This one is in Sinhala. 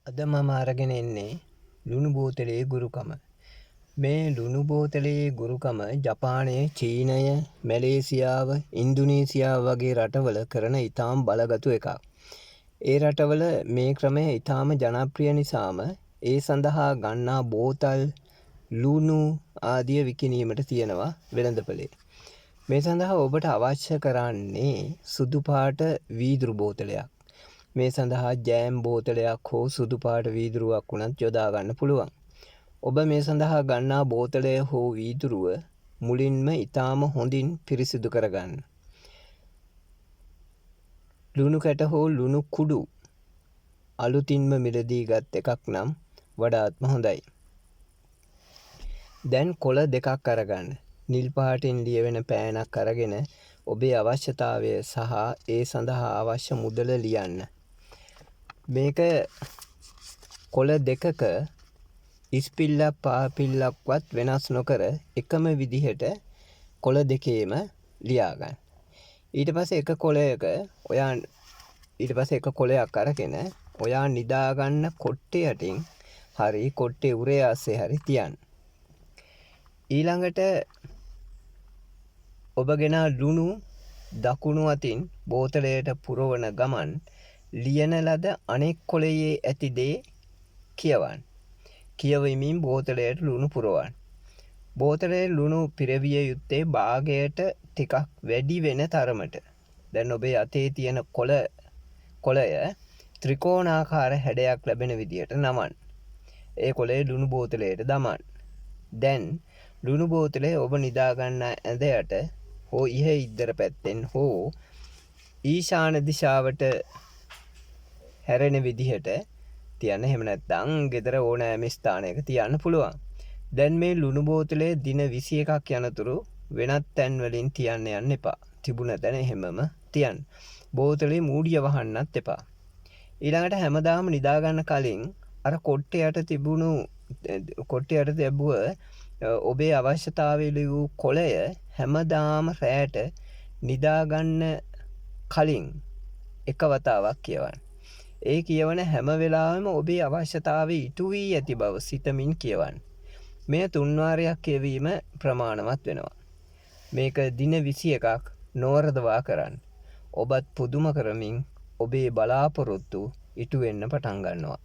අද මම අරගෙන එන්නේ ලුණු බෝතලේ ගුරුකම. මේ ලුණු බෝතලේ ගුරුකම ජපානය, චීනය, මැලේසියාව, ඉන්දුනීසියාව වගේ රටවල කරන ඉතාම බලගතු එකක්. ඒ රටවල මේ ක්‍රමය ඉතාම ජනප්‍රිය නිසාම ඒ සඳහා ගන්නා බෝතල්, ලුණු ආදිය විකිණීමට තියෙනවා වෙළඳපොලේ. මේ සඳහා ඔබට අවශ්‍ය කරන්නේ සුදු පාට වීදුරු බෝතලයක්. මේ සඳහා ජෑම් බෝතලයක් හෝ සුදු පාට වීදුරුවක් වුණත් යොදා ගන්න පුළුවන්. ඔබ මේ සඳහා ගන්නා බෝතලය හෝ වීදුරුව මුලින්ම ඊටාම හොඳින් පිරිසිදු කරගන්න. ලුණු කැට හෝ ලුණු කුඩු අලුතින්ම මිලදී ගත් එකක් නම් වඩාත්ම හොඳයි. දැන් කොළ දෙකක් අරගන්න. නිල් පාටින් ලියවෙන පෑනක් අරගෙන ඔබේ අවශ්‍යතාවය සහ ඒ සඳහා අවශ්‍ය මුදල ලියන්න. මේක කොළ දෙකක ඉස්පිල්ලක් පාපිල්ලක්වත් වෙනස් නොකර එකම විදිහට කොළ දෙකේම ලියාගන්න. ඊට පස්සේ එක කොළයක් අරගෙන ඔයා නිදාගන්න කොට්ටේ යටින් හරි කොට්ටේ උරේ ආසේ හරි තියන්න. ඊළඟට ඔබගෙන ලුණු දකුණු අතින් බෝතලයට පුරවන ගමන් ලියන ලද අනෙක් කොළයේ ඇති දේ කියවන්න. කියවමින් බෝතලයට ලුණු පුරවන්න. බෝතලයේ ලුණු පිරවිය යුත්තේ භාගයට ටිකක් වැඩි වෙන තරමට. දැන් ඔබේ අතේ තියෙන කොළය ත්‍රිකෝණාකාර හැඩයක් ලැබෙන විදියට නමන්න. ඒ කොළේ ලුණු බෝතලයට දමන්න. දැන් ලුණු බෝතලේ ඔබ නිදා ගන්න ඇඳයට හෝ ඉහ ඉද්දර පැත්තෙන් හෝ ඊශාන දිශාවට හැරෙන විදිහට තියන්න. එහෙම නැත්නම් ගෙදර ඕනෑම ස්ථානයක තියන්න පුළුවන්. දැන් මේ ලුණු බෝතලේ දින 21ක් යනතුරු වෙනත් තැන් වලින් තියන්න යන්න එපා. තිබුණ තැන එහෙමම තියන්න. බෝතලේ මූඩිය වහන්නත් එපා. ඊළඟට හැමදාම නිදා ගන්න කලින් අර කොට්ටයට තිබුව ඔබේ අවශ්‍යතාවය ලියූ කොළය හැමදාම රැයට නිදා ගන්න කලින් එක වතාවක් කියවන්න. ඒ කියවන හැම වෙලාවෙම ඔබේ අවශ්‍යතාවය ඉටු වී ඇති බව සිතමින් කියවන්න. මෙය 3 වාරයක් කියවීම ප්‍රමාණවත් වෙනවා. මේක දින 21ක් නොවරදවා කරන්න. ඔබත් පුදුම කරමින් ඔබේ බලාපොරොත්තු ඉටු වෙන්න පටන් ගන්නවා.